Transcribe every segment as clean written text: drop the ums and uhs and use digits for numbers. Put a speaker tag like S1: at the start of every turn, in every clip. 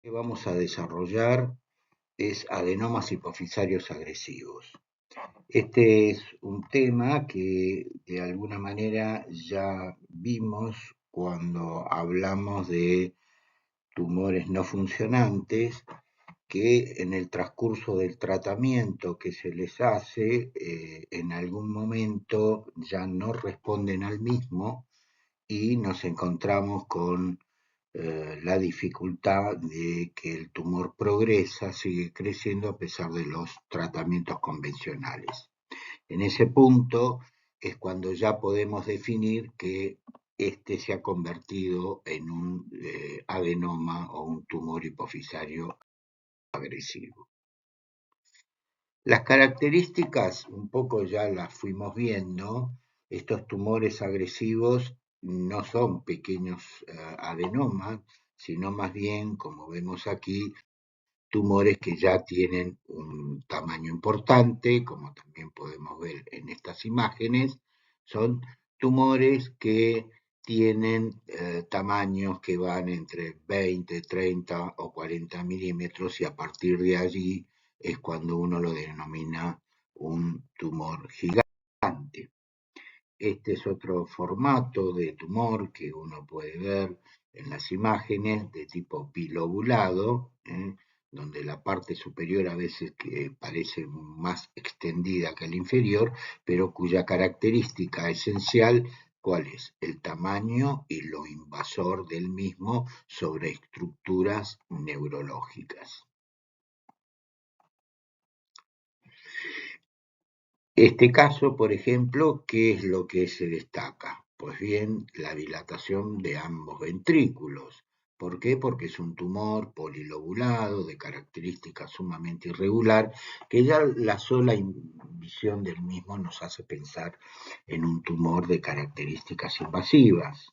S1: Que vamos a desarrollar es adenomas hipofisarios agresivos. Este es un tema que de alguna manera ya vimos cuando hablamos de tumores no funcionantes que en el transcurso del tratamiento que se les hace, en algún momento ya no responden al mismo y nos encontramos con la dificultad de que el tumor progresa, sigue creciendo a pesar de los tratamientos convencionales. En ese punto es cuando ya podemos definir que este se ha convertido en un adenoma o un tumor hipofisario agresivo. Las características un poco ya las fuimos viendo. Estos tumores agresivos no son pequeños adenomas, sino más bien, como vemos aquí, tumores que ya tienen un tamaño importante, como también podemos ver en estas imágenes. Son tumores que tienen tamaños que van entre 20, 30 o 40 milímetros y a partir de allí es cuando uno lo denomina un tumor gigante. Este es otro formato de tumor que uno puede ver en las imágenes de tipo bilobulado, donde la parte superior a veces que parece más extendida que la inferior, pero cuya característica esencial, ¿cuál es? El tamaño y lo invasor del mismo sobre estructuras neurológicas. Este caso, por ejemplo, ¿qué es lo que se destaca? Pues bien, la dilatación de ambos ventrículos. ¿Por qué? Porque es un tumor polilobulado de característica sumamente irregular, que ya la sola visión del mismo nos hace pensar en un tumor de características invasivas.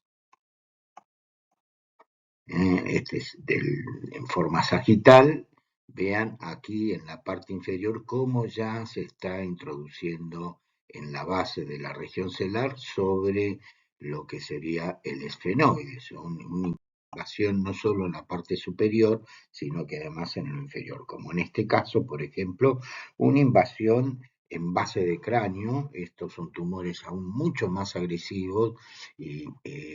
S1: Este es en forma sagital. Vean aquí en la parte inferior cómo ya se está introduciendo en la base de la región celular sobre lo que sería el esfenoide, una invasión no solo en la parte superior, sino que además en lo inferior, como en este caso, por ejemplo, una invasión en base de cráneo. Estos son tumores aún mucho más agresivos y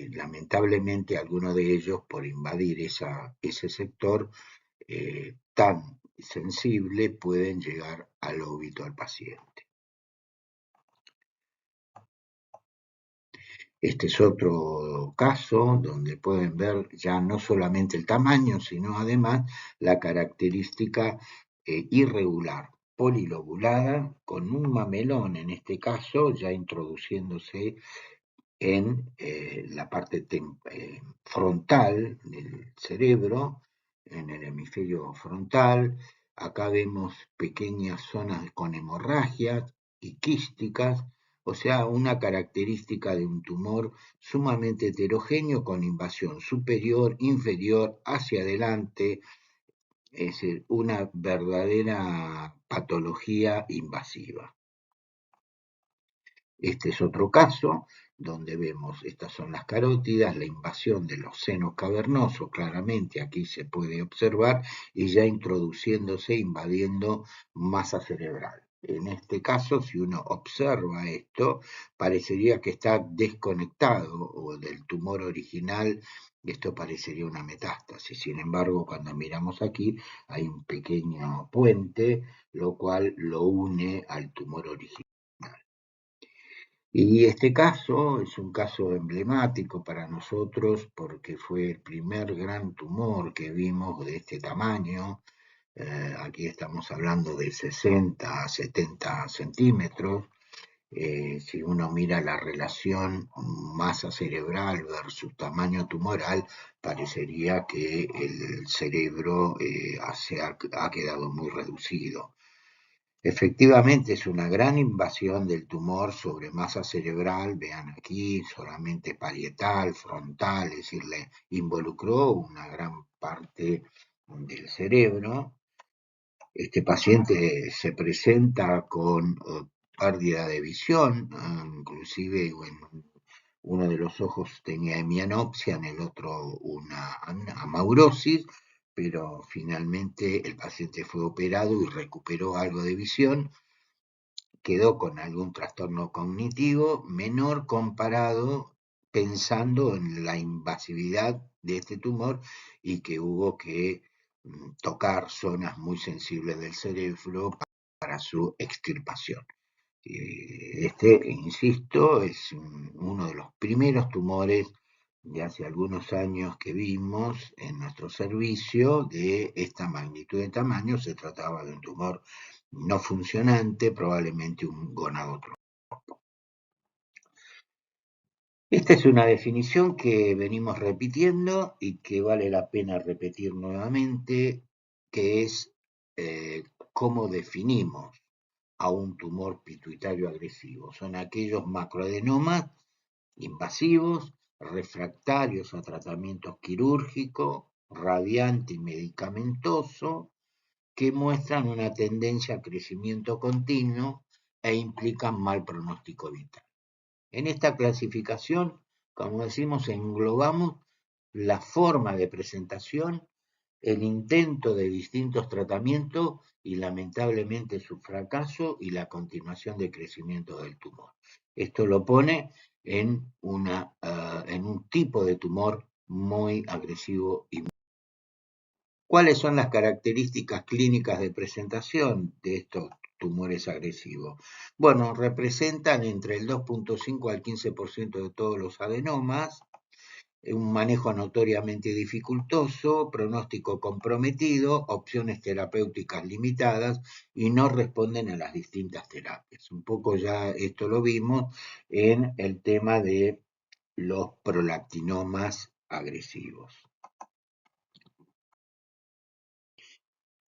S1: lamentablemente algunos de ellos por invadir ese sector tan sensible pueden llegar al óbito al paciente. Este es otro caso donde pueden ver ya no solamente el tamaño, sino además la característica irregular, polilobulada, con un mamelón en este caso ya introduciéndose en la parte frontal del cerebro, en el hemisferio frontal. Acá vemos pequeñas zonas con hemorragias y quísticas, o sea, una característica de un tumor sumamente heterogéneo con invasión superior, inferior, hacia adelante, es decir, una verdadera patología invasiva. Este es otro caso donde vemos, estas son las carótidas, la invasión de los senos cavernosos, claramente aquí se puede observar, y ya introduciéndose, invadiendo masa cerebral. En este caso, si uno observa esto, parecería que está desconectado o del tumor original, esto parecería una metástasis. Sin embargo, cuando miramos aquí, hay un pequeño puente, lo cual lo une al tumor original. Y este caso es un caso emblemático para nosotros porque fue el primer gran tumor que vimos de este tamaño. Aquí estamos hablando de 60 a 70 centímetros. Si uno mira la relación masa cerebral versus tamaño tumoral, parecería que el cerebro ha quedado muy reducido. Efectivamente, es una gran invasión del tumor sobre masa cerebral, vean aquí, solamente parietal, frontal, es decir, le involucró una gran parte del cerebro. Este paciente se presenta con pérdida de visión, inclusive en uno de los ojos tenía hemianopsia, en el otro una amaurosis, pero finalmente el paciente fue operado y recuperó algo de visión, quedó con algún trastorno cognitivo menor comparado pensando en la invasividad de este tumor y que hubo que tocar zonas muy sensibles del cerebro para su extirpación. Insisto, es uno de los primeros tumores de hace algunos años que vimos en nuestro servicio de esta magnitud de tamaño. Se trataba de un tumor no funcionante, probablemente un gonadotropio. Esta es una definición que venimos repitiendo y que vale la pena repetir nuevamente, que es cómo definimos a un tumor pituitario agresivo. Son aquellos macroadenomas invasivos, refractarios a tratamientos quirúrgicos, radiante y medicamentoso, que muestran una tendencia a crecimiento continuo e implican mal pronóstico vital. En esta clasificación, como decimos, englobamos la forma de presentación, el intento de distintos tratamientos y lamentablemente su fracaso y la continuación de crecimiento del tumor. Esto lo pone en un tipo de tumor muy agresivo y ¿cuáles son las características clínicas de presentación de estos tumores agresivos? Bueno, representan entre el 2.5 al 15% de todos los adenomas, un manejo notoriamente dificultoso, pronóstico comprometido, opciones terapéuticas limitadas y no responden a las distintas terapias. Un poco ya esto lo vimos en el tema de los prolactinomas agresivos.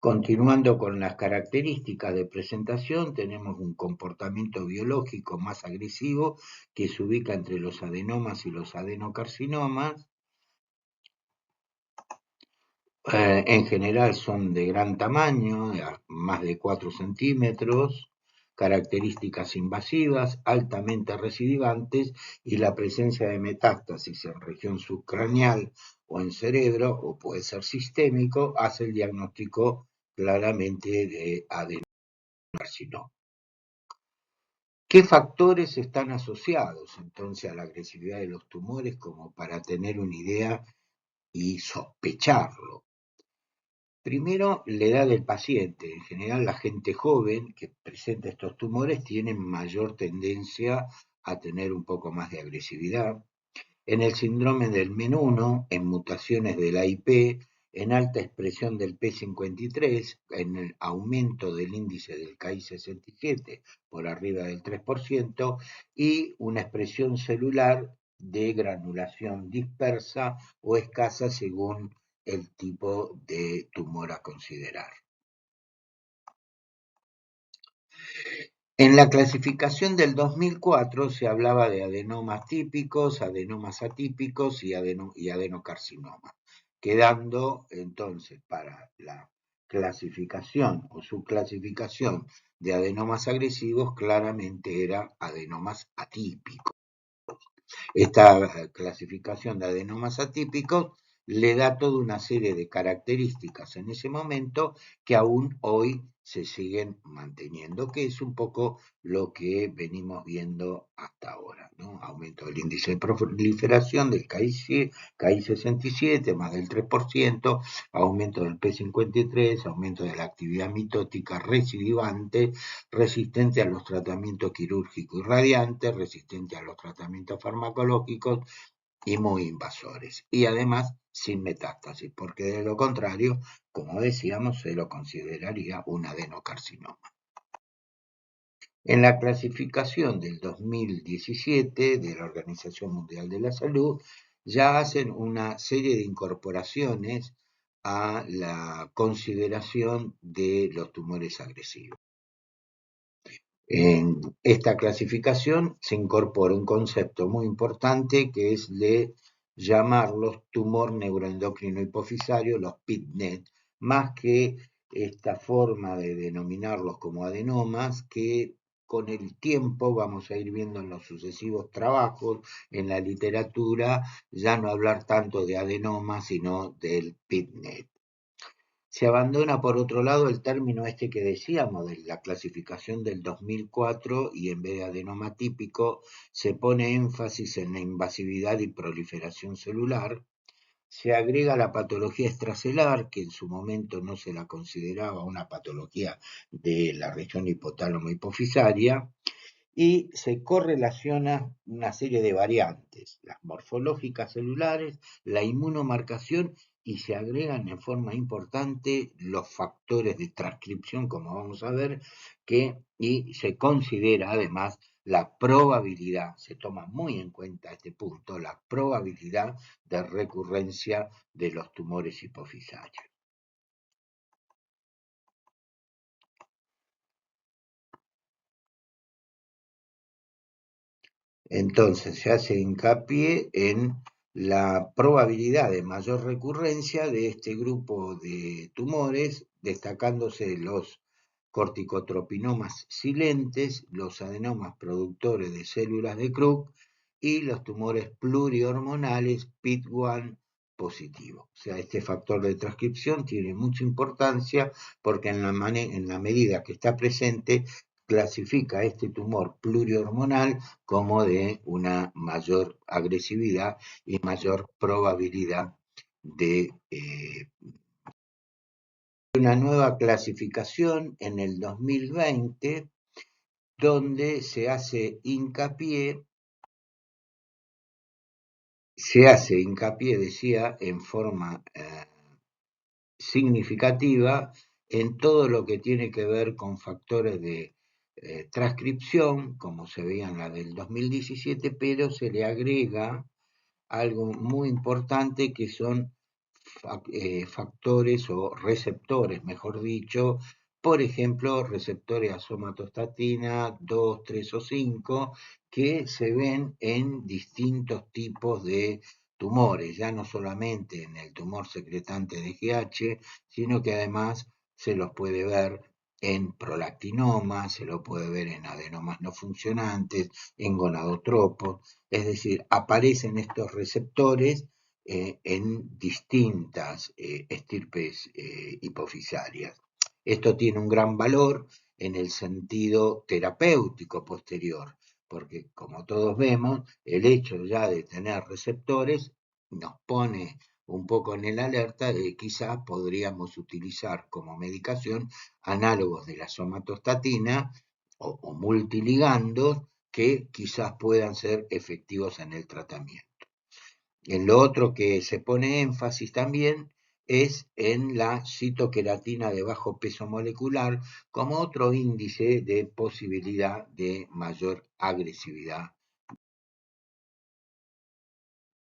S1: Continuando con las características de presentación, tenemos un comportamiento biológico más agresivo que se ubica entre los adenomas y los adenocarcinomas. En general son de gran tamaño, más de 4 centímetros, características invasivas, altamente recidivantes y la presencia de metástasis en región subcraneal o en cerebro, o puede ser sistémico, hace el diagnóstico claramente de adenocarcinoma. ¿Qué factores están asociados entonces a la agresividad de los tumores como para tener una idea y sospecharlo? Primero, la edad del paciente. En general, la gente joven que presenta estos tumores tiene mayor tendencia a tener un poco más de agresividad. En el síndrome del MEN1, en mutaciones de la IP, en alta expresión del P53, en el aumento del índice del KI67 por arriba del 3% y una expresión celular de granulación dispersa o escasa según el tipo de tumor a considerar. En la clasificación del 2004 se hablaba de adenomas típicos, adenomas atípicos y adenocarcinomas, quedando entonces para la clasificación o subclasificación de adenomas agresivos claramente era adenomas atípicos. Esta clasificación de adenomas atípicos le da toda una serie de características en ese momento que aún hoy se siguen manteniendo, que es un poco lo que venimos viendo hasta ahora, ¿no? Aumento del índice de proliferación del KI67, más del 3%, aumento del P53, aumento de la actividad mitótica recidivante, resistente a los tratamientos quirúrgicos y radiantes, resistente a los tratamientos farmacológicos y muy invasores. Y además sin metástasis, porque de lo contrario, como decíamos, se lo consideraría un adenocarcinoma. En la clasificación del 2017 de la Organización Mundial de la Salud, ya hacen una serie de incorporaciones a la consideración de los tumores agresivos. En esta clasificación se incorpora un concepto muy importante que es de llamarlos tumor neuroendocrino hipofisario, los PITNET, más que esta forma de denominarlos como adenomas que con el tiempo vamos a ir viendo en los sucesivos trabajos, en la literatura, ya no hablar tanto de adenoma, sino del PITNET. Se abandona, por otro lado, el término este que decíamos de la clasificación del 2004 y en vez de adenoma típico se pone énfasis en la invasividad y proliferación celular. Se agrega la patología extracelular, que en su momento no se la consideraba una patología de la región hipotálamo hipofisaria, y se correlaciona una serie de variantes, las morfológicas celulares, la inmunomarcación, y se agregan en forma importante los factores de transcripción, como vamos a ver, y se considera además la probabilidad, se toma muy en cuenta este punto, la probabilidad de recurrencia de los tumores hipofisarios. Entonces se hace hincapié en la probabilidad de mayor recurrencia de este grupo de tumores, destacándose los corticotropinomas silentes, los adenomas productores de células de Krupp y los tumores plurihormonales PIT1 positivo. O sea, este factor de transcripción tiene mucha importancia porque en la medida que está presente clasifica este tumor plurihormonal como de una mayor agresividad y mayor probabilidad de una nueva clasificación en el 2020 donde se hace hincapié, decía, en forma significativa en todo lo que tiene que ver con factores de transcripción, como se veía en la del 2017, pero se le agrega algo muy importante que son factores o receptores, mejor dicho, por ejemplo, receptores a somatostatina 2, 3 o 5, que se ven en distintos tipos de tumores, ya no solamente en el tumor secretante de GH, sino que además se los puede ver en prolactinomas, se lo puede ver en adenomas no funcionantes, en gonadotropos, es decir, aparecen estos receptores en distintas estirpes hipofisarias. Esto tiene un gran valor en el sentido terapéutico posterior, porque como todos vemos, el hecho ya de tener receptores nos pone un poco en el alerta de que quizás podríamos utilizar como medicación análogos de la somatostatina o multiligandos que quizás puedan ser efectivos en el tratamiento. En lo otro que se pone énfasis también es en la citoqueratina de bajo peso molecular como otro índice de posibilidad de mayor agresividad.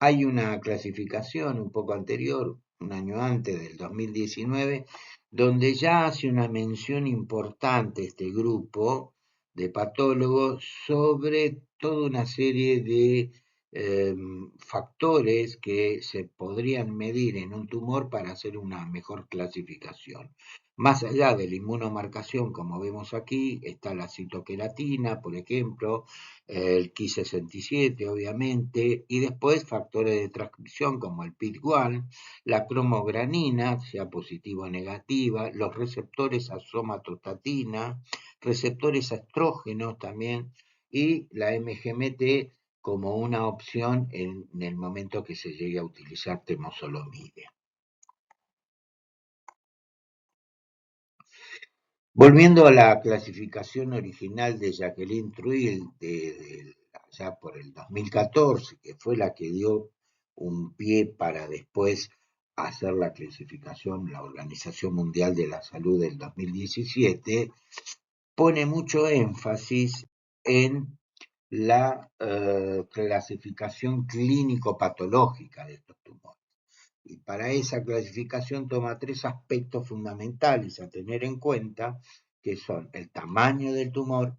S1: Hay una clasificación un poco anterior, un año antes del 2019, donde ya hace una mención importante este grupo de patólogos sobre toda una serie de factores que se podrían medir en un tumor para hacer una mejor clasificación. Más allá de la inmunomarcación, como vemos aquí, está la citoqueratina, por ejemplo, el Ki67 obviamente, y después factores de transcripción como el PIT1, la cromogranina, sea positiva o negativa, los receptores a somatostatina, receptores a estrógenos también, y la MGMT como una opción en el momento que se llegue a utilizar temozolomide. Volviendo a la clasificación original de Jacqueline Truil, allá por el 2014, que fue la que dio un pie para después hacer la clasificación, la Organización Mundial de la Salud del 2017, pone mucho énfasis en la clasificación clínico-patológica de estos tumores. Y para esa clasificación toma tres aspectos fundamentales a tener en cuenta, que son el tamaño del tumor,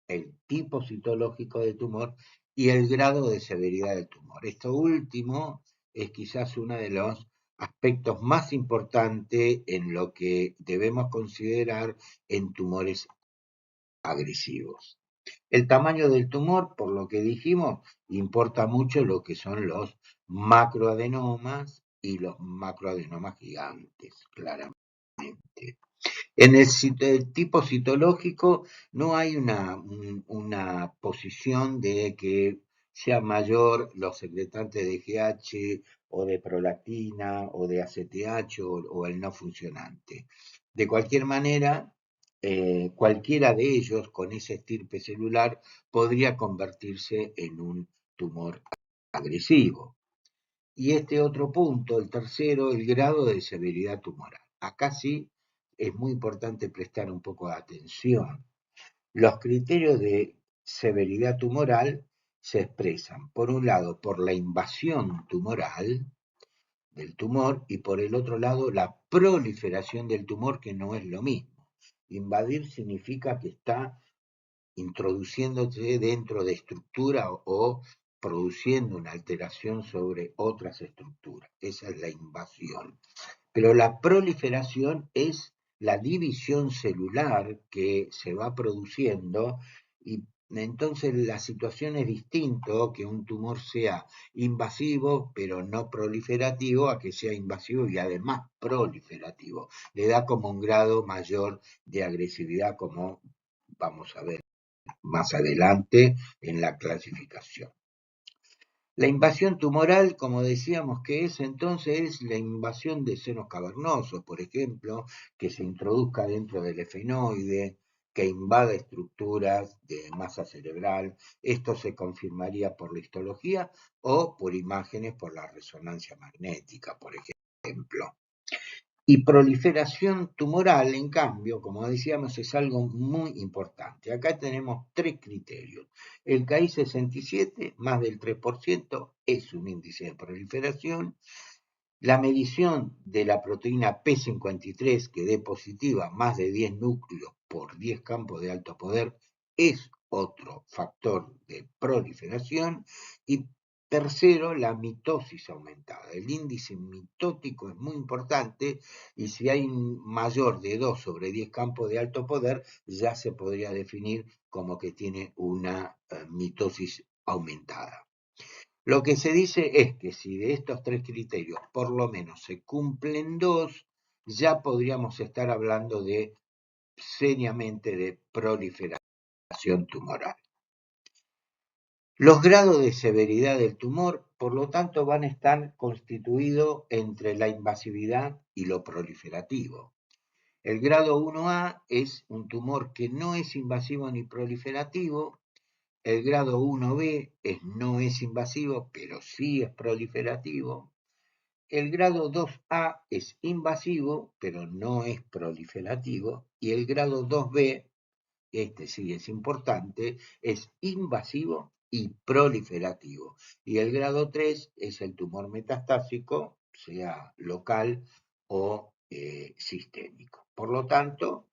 S1: el tipo citológico del tumor y el grado de severidad del tumor. Esto último es quizás uno de los aspectos más importantes en lo que debemos considerar en tumores agresivos. El tamaño del tumor, por lo que dijimos, importa mucho lo que son los macroadenomas y los macroadenomas gigantes, claramente. En el tipo citológico no hay una posición de que sea mayor los secretantes de GH o de prolactina o de ACTH o el no funcionante. De cualquier manera, cualquiera de ellos con esa estirpe celular podría convertirse en un tumor agresivo. Y este otro punto, el tercero, el grado de severidad tumoral. Acá sí es muy importante prestar un poco de atención. Los criterios de severidad tumoral se expresan, por un lado, por la invasión tumoral del tumor y por el otro lado, la proliferación del tumor, que no es lo mismo. Invadir significa que está introduciéndose dentro de estructura o produciendo una alteración sobre otras estructuras. Esa es la invasión. Pero la proliferación es la división celular que se va produciendo y entonces la situación es distinto que un tumor sea invasivo pero no proliferativo a que sea invasivo y además proliferativo. Le da como un grado mayor de agresividad, como vamos a ver más adelante en la clasificación. La invasión tumoral, como decíamos que es entonces, es la invasión de senos cavernosos, por ejemplo, que se introduzca dentro del efenoide, que invada estructuras de masa cerebral. Esto se confirmaría por la histología o por imágenes por la resonancia magnética, por ejemplo. Y proliferación tumoral, en cambio, como decíamos, es algo muy importante. Acá tenemos tres criterios. El KI67, más del 3%, es un índice de proliferación. La medición de la proteína P53, que dé positiva más de 10 núcleos por 10 campos de alto poder, es otro factor de proliferación. Y tercero, la mitosis aumentada. El índice mitótico es muy importante y si hay mayor de 2 sobre 10 campos de alto poder, ya se podría definir como que tiene una mitosis aumentada. Lo que se dice es que si de estos tres criterios por lo menos se cumplen dos, ya podríamos estar hablando de seriamente de proliferación tumoral. Los grados de severidad del tumor, por lo tanto, van a estar constituidos entre la invasividad y lo proliferativo. El grado 1A es un tumor que no es invasivo ni proliferativo. El grado 1B no es invasivo, pero sí es proliferativo. El grado 2A es invasivo, pero no es proliferativo. Y el grado 2B, este sí es importante, es invasivo y proliferativo. Y el grado 3 es el tumor metastásico, sea local o sistémico. Por lo tanto,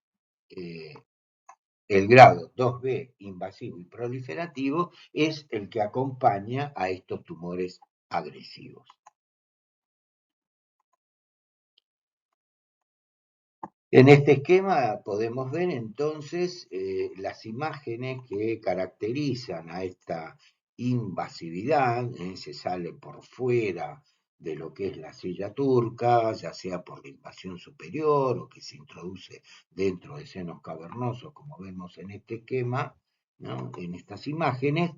S1: el grado 2B, invasivo y proliferativo, es el que acompaña a estos tumores agresivos. En este esquema podemos ver entonces las imágenes que caracterizan a esta invasividad, se sale por fuera de lo que es la silla turca, ya sea por la invasión superior o que se introduce dentro de senos cavernosos, como vemos en este esquema, ¿no? En estas imágenes,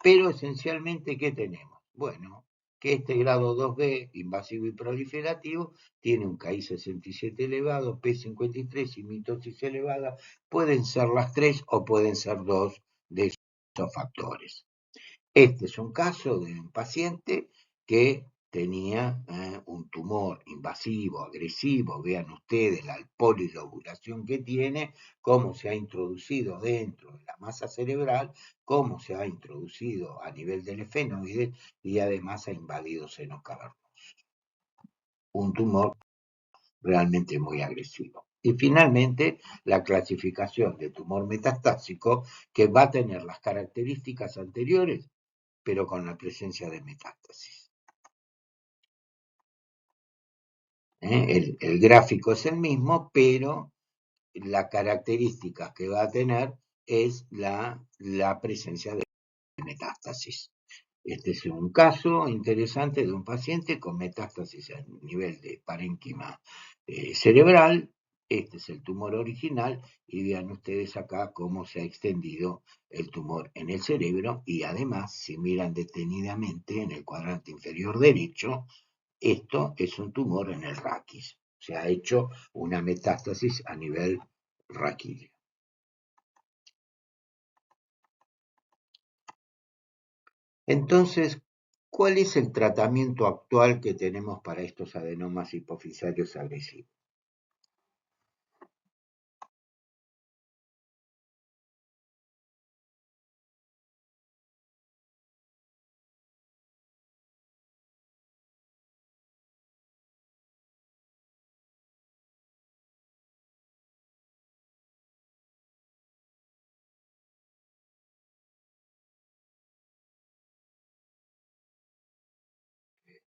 S1: pero esencialmente, ¿qué tenemos? Bueno, que este grado 2B, invasivo y proliferativo, tiene un KI67 elevado, P53 y mitosis elevada. Pueden ser las tres o pueden ser dos de esos factores. Este es un caso de un paciente que tenía un tumor invasivo, agresivo. Vean ustedes la polilobulación que tiene, cómo se ha introducido dentro de la masa cerebral, cómo se ha introducido a nivel del efenoide y además ha invadido senos cavernosos. Un tumor realmente muy agresivo. Y finalmente, la clasificación de tumor metastásico, que va a tener las características anteriores pero con la presencia de metástasis. El gráfico es el mismo, pero la característica que va a tener es la presencia de metástasis. Este es un caso interesante de un paciente con metástasis a nivel de parénquima cerebral. Este es el tumor original y vean ustedes acá cómo se ha extendido el tumor en el cerebro y además, si miran detenidamente en el cuadrante inferior derecho, esto es un tumor en el raquis. Se ha hecho una metástasis a nivel raquídeo. Entonces, ¿cuál es el tratamiento actual que tenemos para estos adenomas hipofisarios agresivos?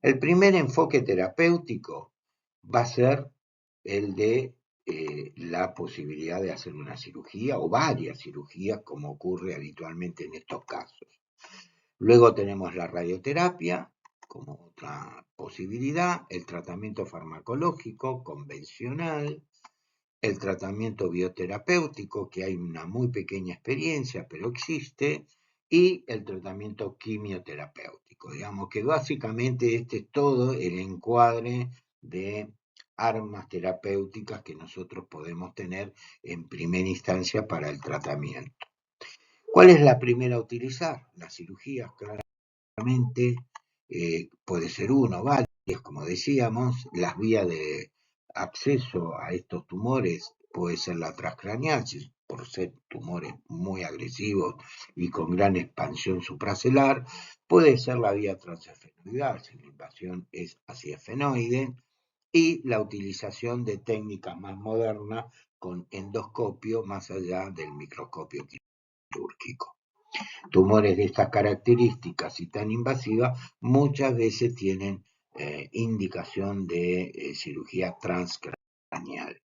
S1: El primer enfoque terapéutico va a ser el de la posibilidad de hacer una cirugía o varias cirugías, como ocurre habitualmente en estos casos. Luego tenemos la radioterapia como otra posibilidad, el tratamiento farmacológico convencional, el tratamiento bioterapéutico, que hay una muy pequeña experiencia, pero existe, y el tratamiento quimioterapéutico. Digamos que básicamente este es todo el encuadre de armas terapéuticas que nosotros podemos tener en primera instancia para el tratamiento. ¿Cuál es la primera a utilizar? Las cirugías, claramente, puede ser uno, varias, como decíamos, las vías de acceso a estos tumores puede ser la transcraneal, por ser tumores muy agresivos y con gran expansión supracelular, puede ser la vía transesfenoidal, si la invasión es hacia esfenoide, y la utilización de técnicas más modernas con endoscopio más allá del microscopio quirúrgico. Tumores de estas características y tan invasivas muchas veces tienen indicación de cirugía transcraneal.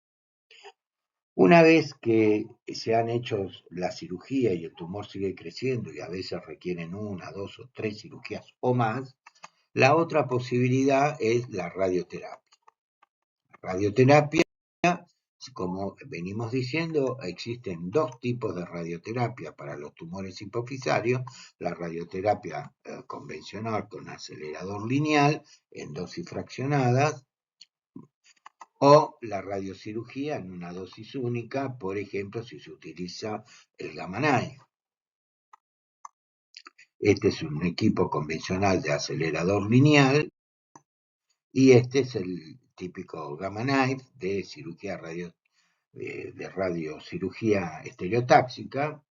S1: Una vez que se han hecho la cirugía y el tumor sigue creciendo y a veces requieren una, dos o tres cirugías o más, la otra posibilidad es la radioterapia. Radioterapia, como venimos diciendo, existen dos tipos de radioterapia para los tumores hipofisarios, la radioterapia convencional con acelerador lineal en dosis fraccionadas o la radiocirugía en una dosis única, por ejemplo, si se utiliza el Gamma Knife. Este es un equipo convencional de acelerador lineal y este es el típico Gamma Knife de cirugía de radiocirugía estereotáxica,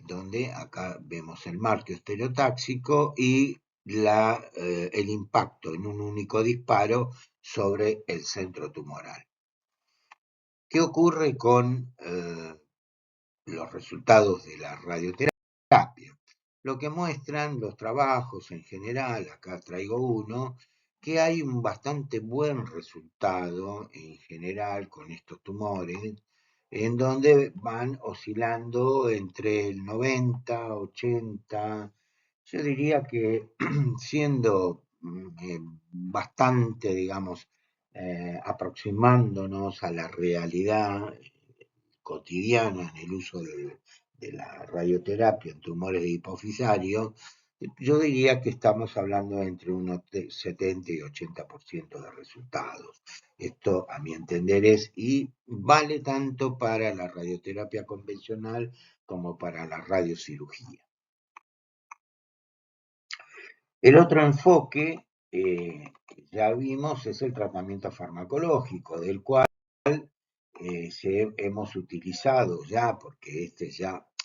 S1: donde acá vemos el marco estereotáxico y el impacto en un único disparo sobre el centro tumoral. ¿Qué ocurre con los resultados de la radioterapia? Lo que muestran los trabajos en general, acá traigo uno, que hay un bastante buen resultado en general con estos tumores, en donde van oscilando entre el 90, 80, yo diría que siendo bastante, digamos, aproximándonos a la realidad cotidiana en el uso de la radioterapia en tumores de hipofisario, yo diría que estamos hablando entre unos 70 y 80% de resultados. Esto, a mi entender, y vale tanto para la radioterapia convencional como para la radiocirugía. El otro enfoque, que ya vimos, es el tratamiento farmacológico, del cual hemos utilizado ya, porque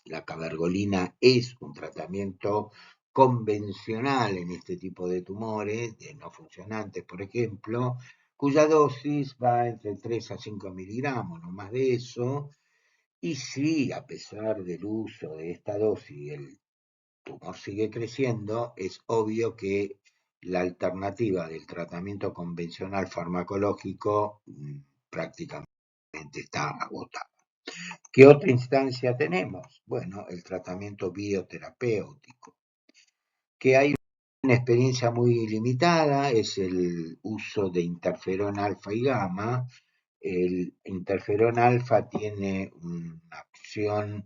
S1: la cabergolina es un tratamiento convencional en este tipo de tumores, de no funcionantes, por ejemplo, cuya dosis va entre 3 a 5 miligramos, no más de eso, y sí, a pesar del uso de esta dosis, el tumor sigue creciendo, es obvio que la alternativa del tratamiento convencional farmacológico prácticamente está agotada. ¿Qué otra instancia tenemos? Bueno, el tratamiento bioterapéutico, que hay una experiencia muy limitada es el uso de interferón alfa y gamma. El interferón alfa tiene una acción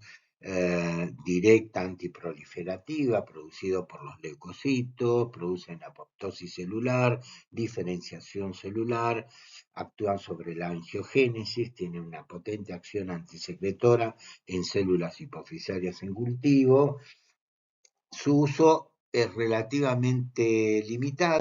S1: directa antiproliferativa, producido por los leucocitos, producen apoptosis celular, diferenciación celular, actúan sobre la angiogénesis, tiene una potente acción antisecretora en células hipofisarias en cultivo. Su uso es relativamente limitado,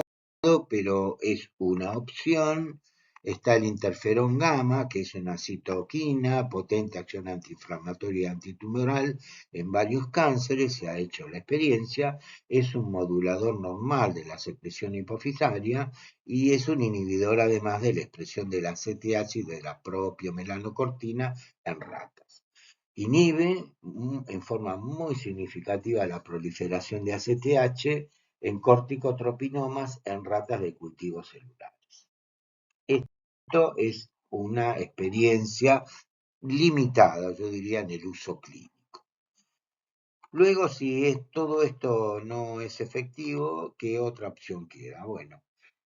S1: pero es una opción. Está el interferón gamma, que es una citoquina, potente acción antiinflamatoria y antitumoral en varios cánceres, se ha hecho la experiencia. Es un modulador normal de la secreción hipofisaria y es un inhibidor además de la expresión de la ACTH y de la propiomelanocortina en ratas. Inhibe en forma muy significativa la proliferación de ACTH en corticotropinomas en ratas de cultivos celulares. Esto es una experiencia limitada, yo diría, en el uso clínico. Luego, si todo esto no es efectivo, ¿qué otra opción queda? Bueno,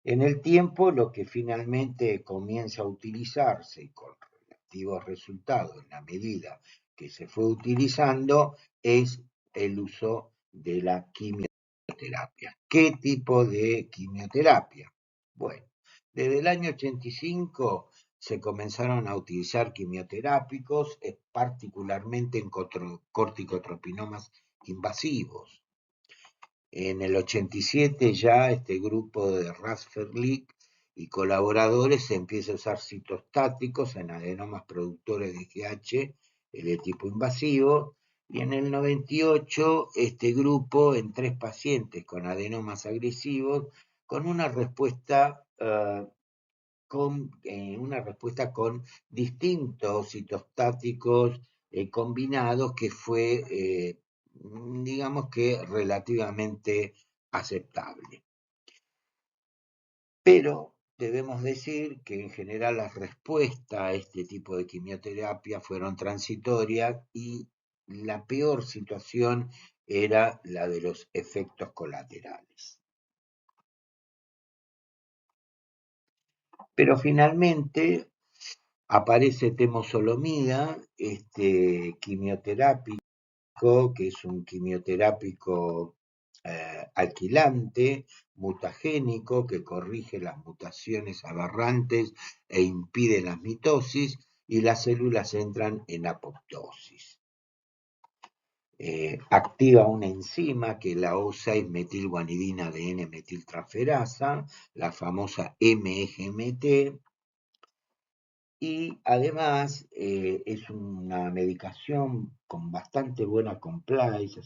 S1: en el tiempo lo que finalmente comienza a utilizarse y con relativos resultados en la medida que se fue utilizando es el uso de la quimioterapia. ¿Qué tipo de quimioterapia? Bueno, desde el año 85 se comenzaron a utilizar quimioterápicos, particularmente en corticotropinomas invasivos. En el 87 ya este grupo de Rasferlick y colaboradores se empieza a usar citostáticos en adenomas productores de IgH, el tipo invasivo, y en el 98 este grupo en 3 pacientes con adenomas agresivos con una respuesta con distintos citostáticos combinados que fue, digamos que relativamente aceptable. Pero debemos decir que en general las respuestas a este tipo de quimioterapia fueron transitorias y la peor situación era la de los efectos colaterales. Pero finalmente aparece temozolomida, quimioterápico, que es un quimioterápico alquilante, mutagénico, que corrige las mutaciones aberrantes e impide la mitosis, y las células entran en apoptosis. Activa una enzima que es la O6-metilguanidina de N-metiltransferasa, la famosa MGMT, y además es una medicación con bastante buena compliance,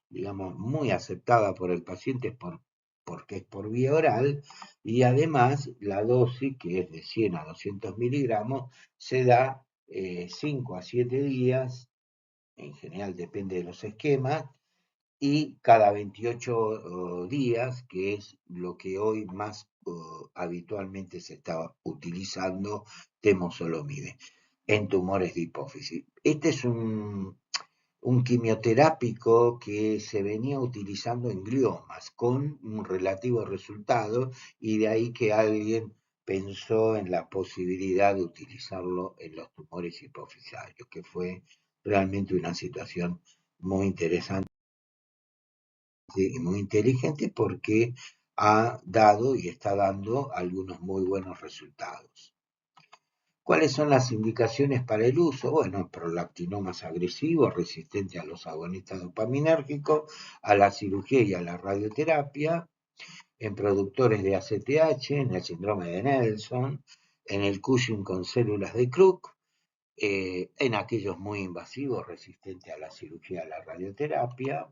S1: digamos, muy aceptada por el paciente porque es por vía oral, y además la dosis, que es de 100 a 200 miligramos, se da 5 a 7 días, en general depende de los esquemas, y cada 28 días, que es lo que hoy más habitualmente se está utilizando temozolomide en tumores de hipófisis. Este es un quimioterápico que se venía utilizando en gliomas con un relativo resultado, y de ahí que alguien pensó en la posibilidad de utilizarlo en los tumores hipofisarios, que fue realmente una situación muy interesante y muy inteligente porque ha dado y está dando algunos muy buenos resultados. ¿Cuáles son las indicaciones para el uso? Bueno, prolactinomas agresivos resistentes a los agonistas dopaminérgicos, a la cirugía y a la radioterapia, en productores de ACTH, en el síndrome de Nelson, en el Cushing con células de Krupp, en aquellos muy invasivos resistentes a la cirugía y a la radioterapia,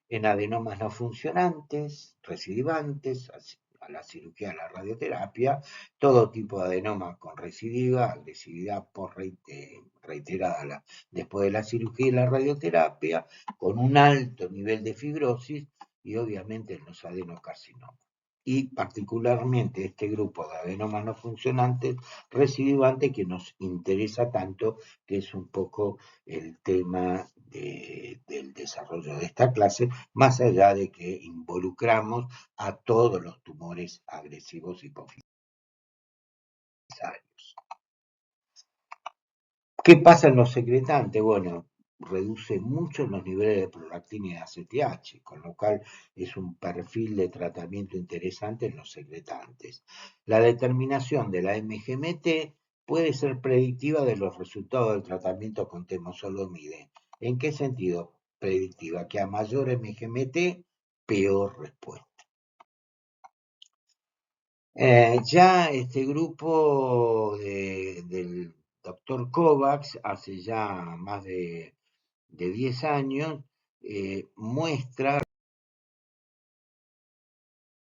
S1: en adenomas no funcionantes, recidivantes, a la cirugía, a la radioterapia, todo tipo de adenoma con recidiva, agresividad reiterada después de la cirugía y la radioterapia, con un alto nivel de fibrosis y obviamente en los adenocarcinomas. y particularmente este grupo de adenomas no funcionantes recidivantes que nos interesa tanto, que es un poco el tema del desarrollo de esta clase, más allá de que involucramos a todos los tumores agresivos hipofisarios. ¿Qué pasa en los secretantes? Bueno, reduce mucho los niveles de prolactina y ACTH, con lo cual es un perfil de tratamiento interesante en los secretantes. La determinación de la MGMT puede ser predictiva de los resultados del tratamiento con temozolomide. ¿En qué sentido predictiva? Que a mayor MGMT, peor respuesta. Ya este grupo del doctor Kovacs, hace ya más de 10 años, muestra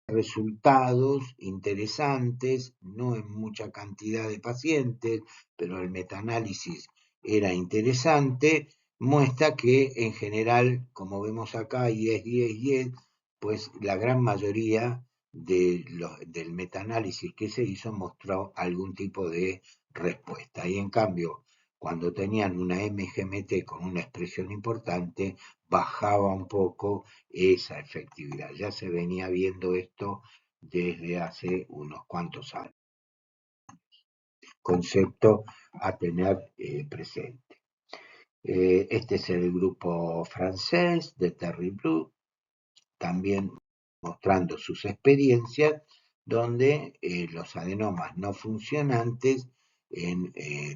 S1: resultados interesantes, no en mucha cantidad de pacientes, pero el metaanálisis era interesante, muestra que en general, como vemos acá, 10, pues la gran mayoría del metaanálisis que se hizo mostró algún tipo de respuesta. Y en cambio, cuando tenían una MGMT con una expresión importante, bajaba un poco esa efectividad. Ya se venía viendo esto desde hace unos cuantos años. Concepto a tener presente. Este es el grupo francés de Terry Blue, también mostrando sus experiencias, donde los adenomas no funcionantes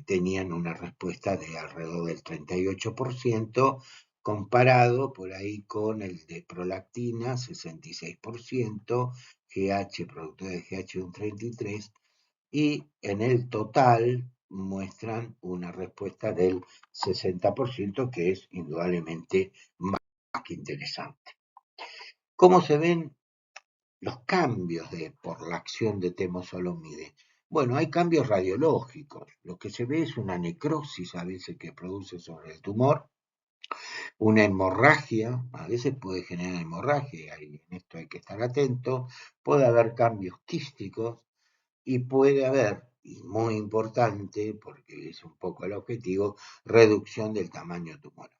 S1: tenían una respuesta de alrededor del 38%, comparado por ahí con el de prolactina, 66%, GH, producto de GH un 33%, y en el total muestran una respuesta del 60%, que es indudablemente más que interesante. ¿Cómo se ven los cambios por la acción de temozolomide? Bueno, hay cambios radiológicos. Lo que se ve es una necrosis a veces que produce sobre el tumor, una hemorragia, a veces puede generar hemorragia, y en esto hay que estar atento, puede haber cambios quísticos y puede haber, y muy importante, porque es un poco el objetivo, reducción del tamaño tumoral.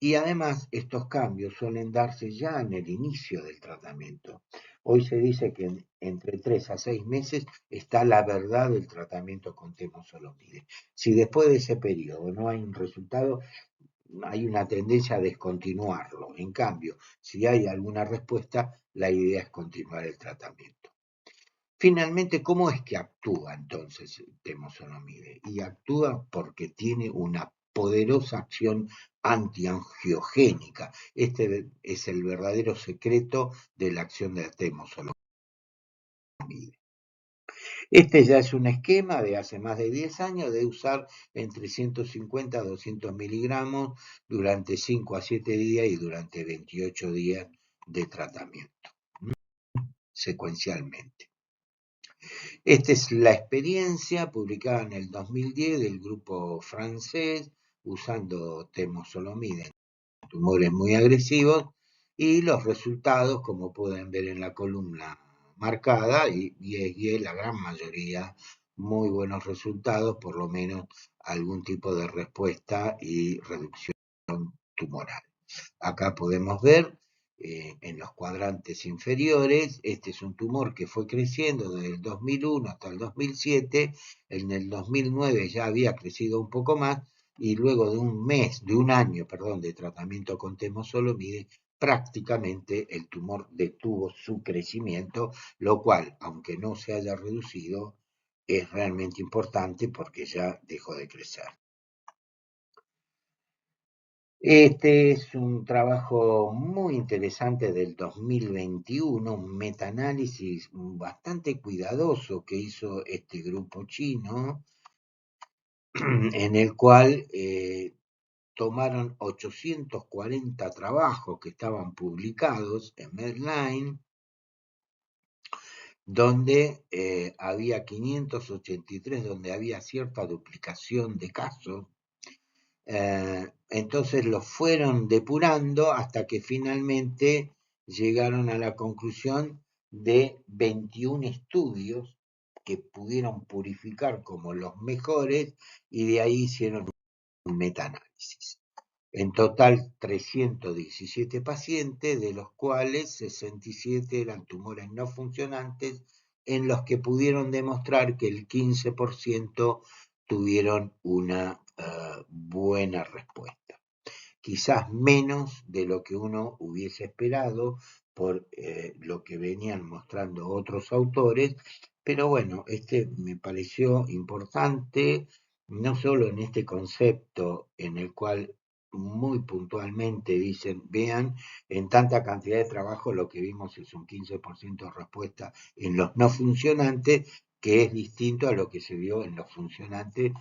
S1: Y además estos cambios suelen darse ya en el inicio del tratamiento. Hoy se dice que entre 3 a 6 meses está la verdad del tratamiento con temozolomide. Si después de ese periodo no hay un resultado, hay una tendencia a descontinuarlo. En cambio, si hay alguna respuesta, la idea es continuar el tratamiento. Finalmente, ¿cómo es que actúa entonces el temozolomide? Y actúa porque tiene una poderosa acción antiangiogénica. Este es el verdadero secreto de la acción de la temozolomide. Este ya es un esquema de hace más de 10 años de usar entre 150 a 200 miligramos durante 5 a 7 días y durante 28 días de tratamiento, secuencialmente. Esta es la experiencia publicada en el 2010 del grupo francés usando temozolomida en tumores muy agresivos, y los resultados, como pueden ver en la columna marcada, y la gran mayoría muy buenos resultados, por lo menos algún tipo de respuesta y reducción tumoral. Acá podemos ver en los cuadrantes inferiores, este es un tumor que fue creciendo desde el 2001 hasta el 2007, en el 2009 ya había crecido un poco más, y luego de un año, perdón, de tratamiento con temozolomide, prácticamente el tumor detuvo su crecimiento, lo cual, aunque no se haya reducido, es realmente importante porque ya dejó de crecer. Este es un trabajo muy interesante del 2021, un metaanálisis bastante cuidadoso que hizo este grupo chino, en el cual tomaron 840 trabajos que estaban publicados en Medline, donde había 583, donde había cierta duplicación de casos. Entonces los fueron depurando hasta que finalmente llegaron a la conclusión de 21 estudios que pudieron purificar como los mejores y de ahí hicieron un metaanálisis. En total 317 pacientes, de los cuales 67 eran tumores no funcionantes, en los que pudieron demostrar que el 15% tuvieron una buena respuesta. Quizás menos de lo que uno hubiese esperado por lo que venían mostrando otros autores, pero bueno, este me pareció importante, no solo en este concepto en el cual muy puntualmente dicen, vean, en tanta cantidad de trabajo lo que vimos es un 15% de respuesta en los no funcionantes, que es distinto a lo que se vio en los funcionantes,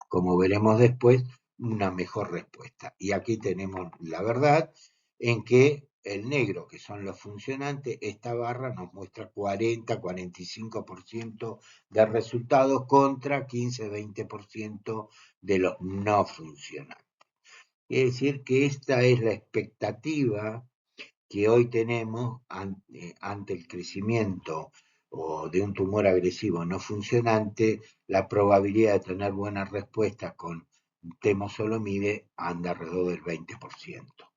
S1: como veremos después, una mejor respuesta. Y aquí tenemos la verdad en que el negro, que son los funcionantes, esta barra nos muestra 40-45% de resultados contra 15-20% de los no funcionantes. Es decir, que esta es la expectativa que hoy tenemos ante el crecimiento o de un tumor agresivo no funcionante, la probabilidad de tener buenas respuestas con temozolomide anda alrededor del 20%.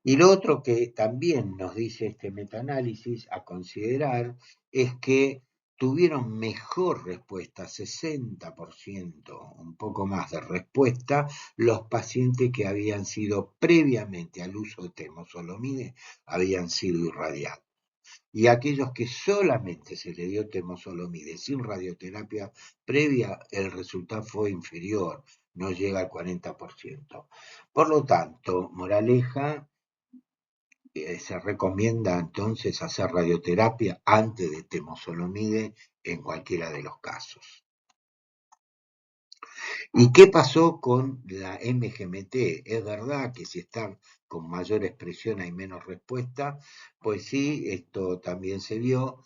S1: Y lo otro que también nos dice este metaanálisis a considerar es que tuvieron mejor respuesta, 60%, un poco más de respuesta, los pacientes que habían sido previamente al uso de temozolomide, habían sido irradiados. Y aquellos que solamente se le dio temozolomide sin radioterapia previa, el resultado fue inferior, no llega al 40%. Por lo tanto, moraleja, se recomienda entonces hacer radioterapia antes de temozolomide en cualquiera de los casos. ¿Y qué pasó con la MGMT? Es verdad que si está con mayor expresión hay menos respuesta, pues sí, esto también se vio,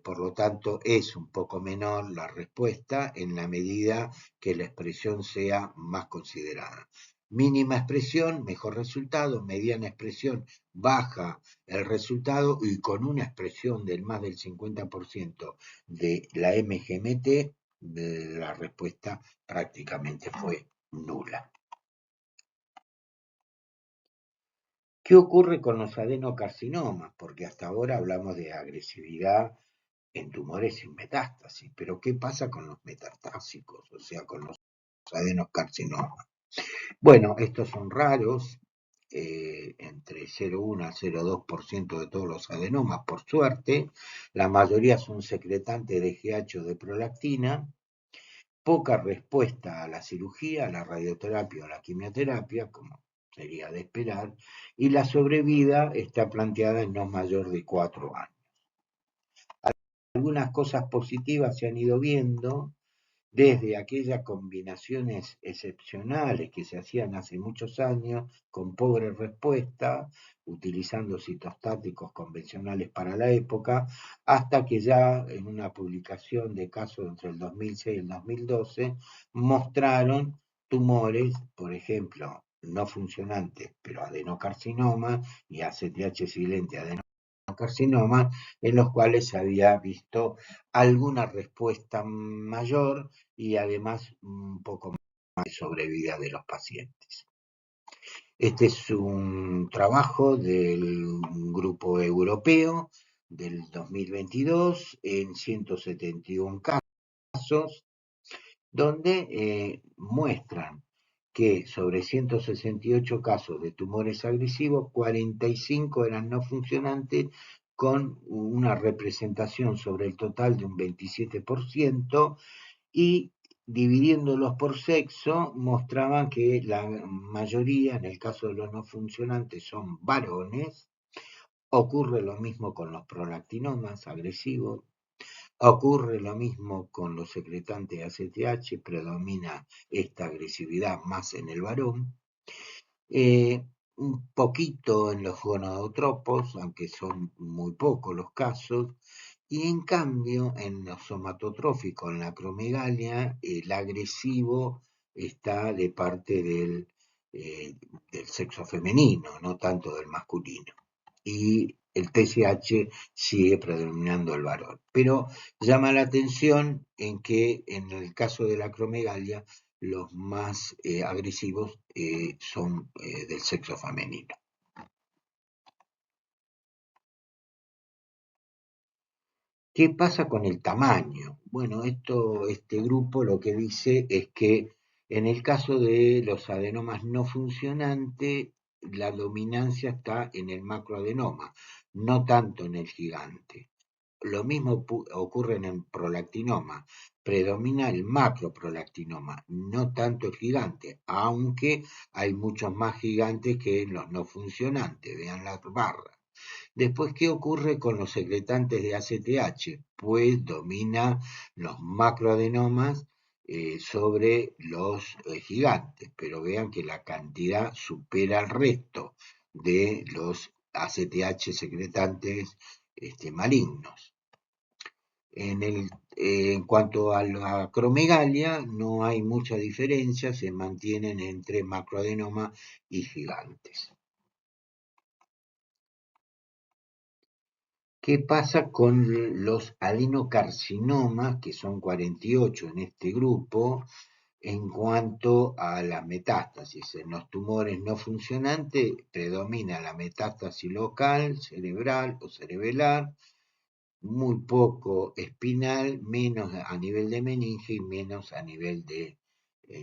S1: por lo tanto es un poco menor la respuesta en la medida que la expresión sea más considerada. Mínima expresión, mejor resultado; mediana expresión, baja el resultado; y con una expresión del más del 50% de la MGMT, la respuesta prácticamente fue nula. ¿Qué ocurre con los adenocarcinomas? Porque hasta ahora hablamos de agresividad en tumores sin metástasis, pero ¿qué pasa con los metastásicos? O sea, con los adenocarcinomas. Bueno, estos son raros, entre 0,1 a 0,2% de todos los adenomas, por suerte. La mayoría son secretantes de GH o de prolactina. Poca respuesta a la cirugía, a la radioterapia o a la quimioterapia, como sería de esperar, y la sobrevida está planteada en no mayor de 4 años. Algunas cosas positivas se han ido viendo, desde aquellas combinaciones excepcionales que se hacían hace muchos años, con pobre respuesta, utilizando citostáticos convencionales para la época, hasta que ya en una publicación de casos entre el 2006 y el 2012 mostraron tumores, por ejemplo, no funcionantes, pero adenocarcinoma y ACTH silente adenocarcinoma, en los cuales se había visto alguna respuesta mayor y además un poco más de sobrevida de los pacientes. Este es un trabajo del grupo europeo del 2022 en 171 casos, donde muestran que sobre 168 casos de tumores agresivos, 45 eran no funcionantes, con una representación sobre el total de un 27%, y dividiéndolos por sexo mostraban que la mayoría, en el caso de los no funcionantes, son varones. Ocurre lo mismo con los prolactinomas agresivos. Ocurre lo mismo con los secretantes ACTH, predomina esta agresividad más en el varón. Un poquito en los gonadotropos, aunque son muy pocos los casos, y en cambio en los somatotróficos, en la acromegalia, el agresivo está de parte del sexo femenino, no tanto del masculino. Y el TSH sigue predominando el varón. Pero llama la atención en que en el caso de la acromegalia los más agresivos son del sexo femenino. ¿Qué pasa con el tamaño? Bueno, este grupo lo que dice es que en el caso de los adenomas no funcionantes, la dominancia está en el macroadenoma, no tanto en el gigante. Lo mismo ocurre en el prolactinoma, predomina el macroprolactinoma, no tanto el gigante, aunque hay muchos más gigantes que en los no funcionantes, vean las barras. Después, ¿qué ocurre con los secretantes de ACTH? Pues domina los macroadenomas sobre los gigantes, pero vean que la cantidad supera el resto de los ACTH secretantes malignos. En cuanto a la acromegalia, no hay mucha diferencia, se mantienen entre macroadenoma y gigantes. ¿Qué pasa con los adenocarcinomas, que son 48 en este grupo, en cuanto a las metástasis? En los tumores no funcionantes predomina la metástasis local, cerebral o cerebelar, muy poco espinal, menos a nivel de meninge y menos a nivel de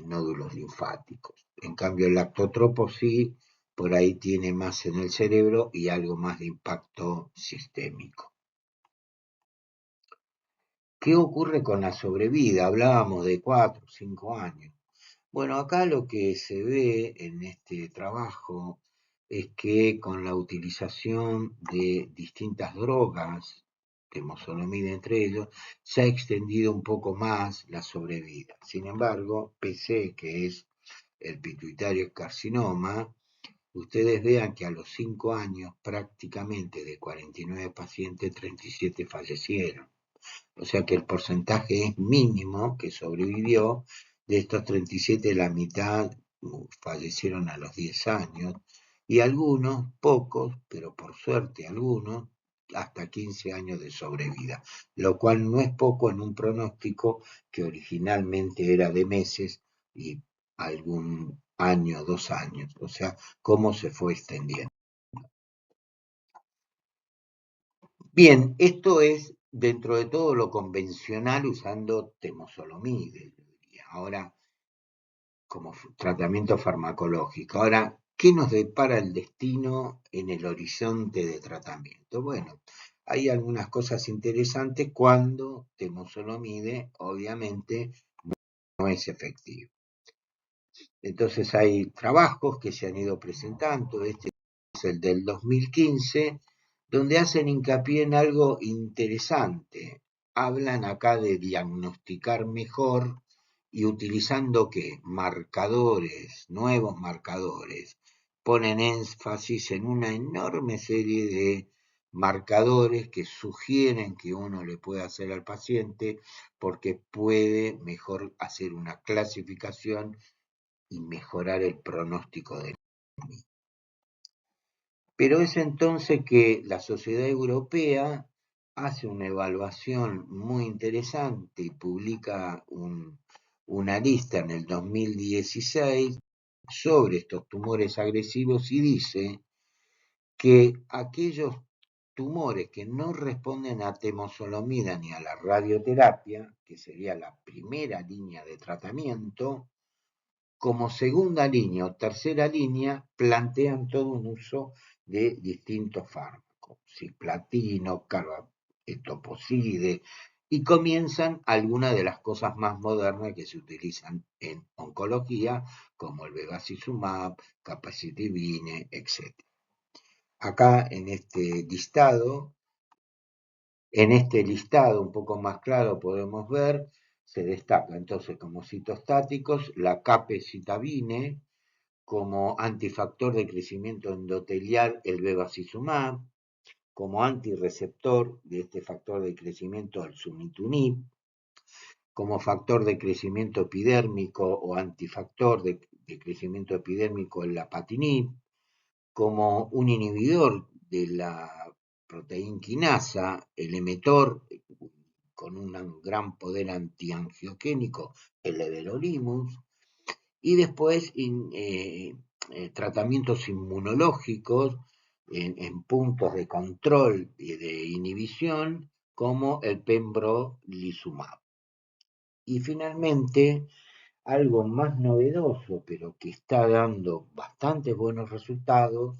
S1: nódulos linfáticos. En cambio, el lactotropo sí, por ahí tiene más en el cerebro y algo más de impacto sistémico. ¿Qué ocurre con la sobrevida? Hablábamos de 4 o 5 años. Bueno, acá lo que se ve en este trabajo es que con la utilización de distintas drogas, temozolomida entre ellos, se ha extendido un poco más la sobrevida. Sin embargo, PC, que es el pituitario carcinoma, ustedes vean que a los 5 años prácticamente de 49 pacientes, 37 fallecieron. O sea que el porcentaje es mínimo que sobrevivió. De estos 37, la mitad fallecieron a los 10 años y algunos, pocos, pero por suerte algunos, hasta 15 años de sobrevida, lo cual no es poco en un pronóstico que originalmente era de meses y algún año, 2 años. O sea, cómo se fue extendiendo. Bien, esto es dentro de todo lo convencional usando temozolomide, ahora como tratamiento farmacológico. Ahora, ¿qué nos depara el destino en el horizonte de tratamiento? Bueno, hay algunas cosas interesantes cuando temozolomide obviamente no es efectivo. Entonces hay trabajos que se han ido presentando, este es el del 2015, donde hacen hincapié en algo interesante. Hablan acá de diagnosticar mejor y utilizando ¿qué? Marcadores, nuevos marcadores. Ponen énfasis en una enorme serie de marcadores que sugieren que uno le puede hacer al paciente porque puede mejor hacer una clasificación y mejorar el pronóstico de mí. Pero es entonces que la Sociedad Europea hace una evaluación muy interesante y publica una lista en el 2016 sobre estos tumores agresivos y dice que aquellos tumores que no responden a temozolomida ni a la radioterapia, que sería la primera línea de tratamiento, como segunda línea o tercera línea plantean todo un uso de distintos fármacos, cisplatino, carbetoposide, y comienzan algunas de las cosas más modernas que se utilizan en oncología, como el bevacizumab, capacitivine, etc. Acá en este listado un poco más claro podemos ver, se destaca entonces como citostáticos la capecitabine, como antifactor de crecimiento endotelial el bevacizumab, como antirreceptor de este factor de crecimiento el sunitinib, como factor de crecimiento epidérmico o antifactor de crecimiento epidérmico el lapatinib, como un inhibidor de la proteína quinasa, el emetor con un gran poder antiangiogénico, el everolimus, y después tratamientos inmunológicos en puntos de control y de inhibición, como el pembrolizumab. Y finalmente, algo más novedoso, pero que está dando bastantes buenos resultados,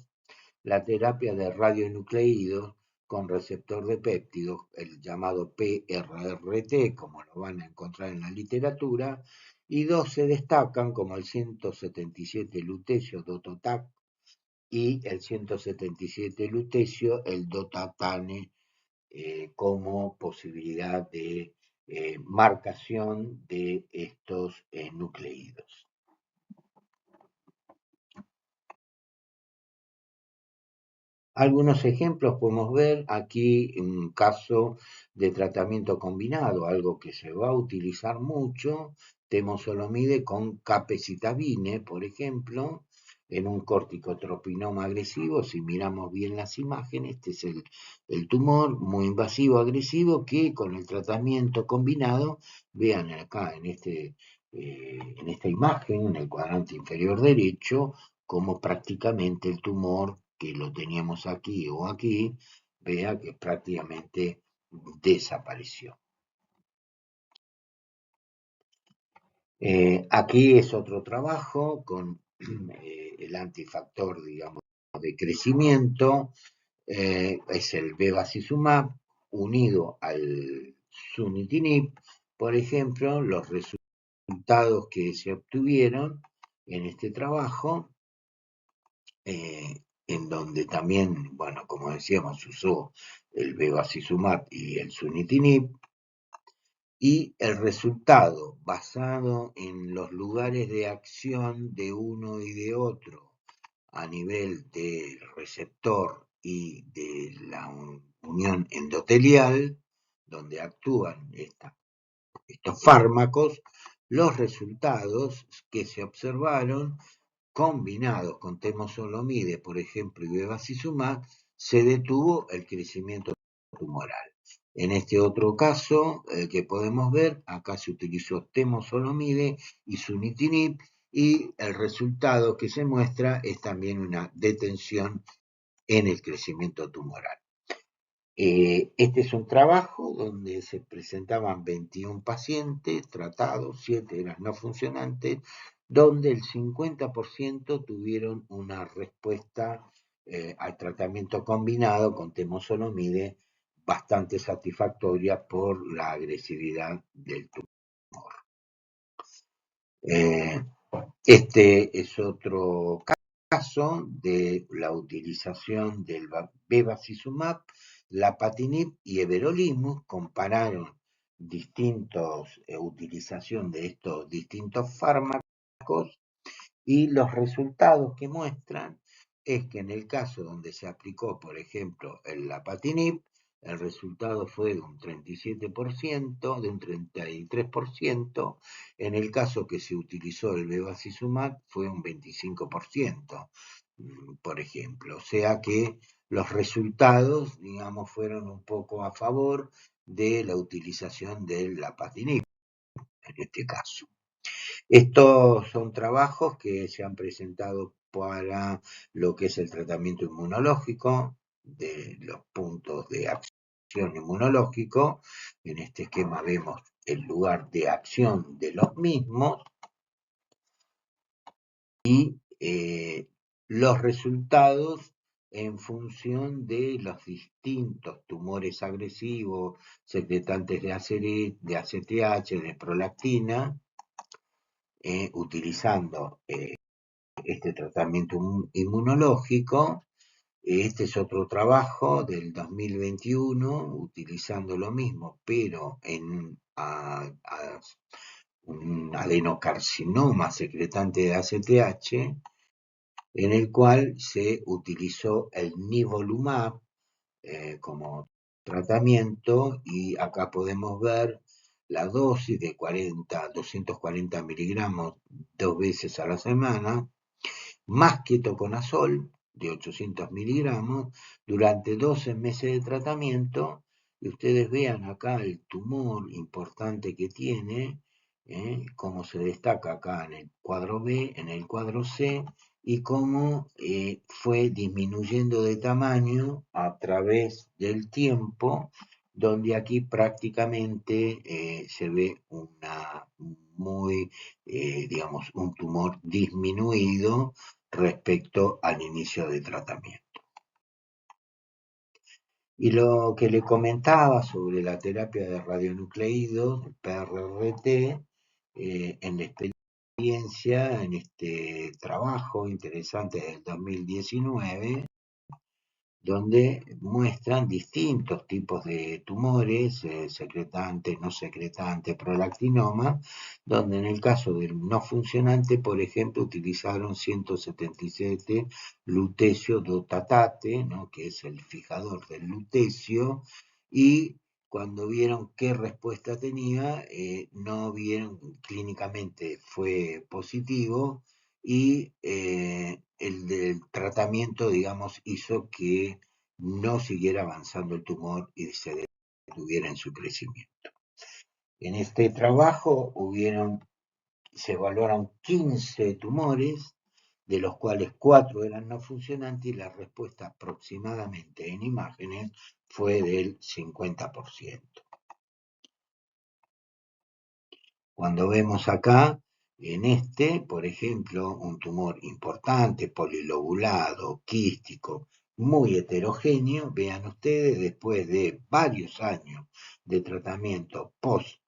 S1: la terapia de radionucleídos con receptor de péptidos, el llamado PRRT, como lo van a encontrar en la literatura, y dos se destacan como el 177 lutecio dototac y el 177 lutecio, el dotatane, como posibilidad de marcación de estos nucleídos. Algunos ejemplos podemos ver aquí un caso de tratamiento combinado, algo que se va a utilizar mucho, temozolomide con capecitabine, por ejemplo, en un corticotropinoma agresivo. Si miramos bien las imágenes, este es el tumor muy invasivo agresivo que con el tratamiento combinado, vean acá en esta imagen, en el cuadrante inferior derecho, como prácticamente el tumor que lo teníamos aquí o aquí, vea que prácticamente desapareció. Aquí es otro trabajo con el antifactor, digamos, de crecimiento, es el bevacizumab unido al sunitinib. Por ejemplo, los resultados que se obtuvieron en este trabajo, en donde también, bueno, como decíamos, usó el bevacizumab y el sunitinib, y el resultado basado en los lugares de acción de uno y de otro a nivel del receptor y de la unión endotelial, donde actúan estos fármacos, los resultados que se observaron combinados con temozolomide, por ejemplo, y bevacizumab, se detuvo el crecimiento tumoral. En este otro caso que podemos ver, acá se utilizó temozolomide y sunitinib, y el resultado que se muestra es también una detención en el crecimiento tumoral. Este es un trabajo donde se presentaban 21 pacientes tratados, 7 eran no funcionantes, donde el 50% tuvieron una respuesta al tratamiento combinado con temozolomide bastante satisfactoria por la agresividad del tumor. Este es otro caso de la utilización del bevacizumab, lapatinib y everolimus. Compararon distintos utilización de estos distintos fármacos, y los resultados que muestran es que en el caso donde se aplicó, por ejemplo, el lapatinib, el resultado fue de un 37%, de un 33%. En el caso que se utilizó el bevacizumab fue un 25%, por ejemplo. O sea que los resultados, digamos, fueron un poco a favor de la utilización del lapatinib en este caso. Estos son trabajos que se han presentado para lo que es el tratamiento inmunológico de los puntos de acción inmunológico. En este esquema vemos el lugar de acción de los mismos y los resultados en función de los distintos tumores agresivos, secretantes de ACTH, de prolactina, utilizando este tratamiento inmunológico. Este es otro trabajo del 2021, utilizando lo mismo, pero en un adenocarcinoma secretante de ACTH, en el cual se utilizó el nivolumab como tratamiento, y acá podemos ver la dosis de 240 miligramos 2 veces a la semana, más ketoconazol de 800 miligramos durante 12 meses de tratamiento. Y ustedes vean acá el tumor importante que tiene, cómo se destaca acá en el cuadro B, en el cuadro C, y cómo fue disminuyendo de tamaño a través del tiempo, donde aquí prácticamente se ve digamos, un tumor disminuido respecto al inicio de tratamiento. Y lo que le comentaba sobre la terapia de radionucleidos, PRRT, en la experiencia, en este trabajo interesante del 2019, donde muestran distintos tipos de tumores, secretantes, no secretantes, prolactinoma, donde en el caso del no funcionante, por ejemplo, utilizaron 177 lutecio dotatate, ¿no?, que es el fijador del lutecio, y cuando vieron qué respuesta tenía, no vieron clínicamente fue positivo, y el del tratamiento, digamos, hizo que no siguiera avanzando el tumor y se detuviera en su crecimiento. En este trabajo se evaluaron 15 tumores, de los cuales 4 eran no funcionantes, y la respuesta aproximadamente en imágenes fue del 50%. Cuando vemos acá, en por ejemplo, un tumor importante, polilobulado, quístico, muy heterogéneo, vean ustedes, después de varios años de tratamiento post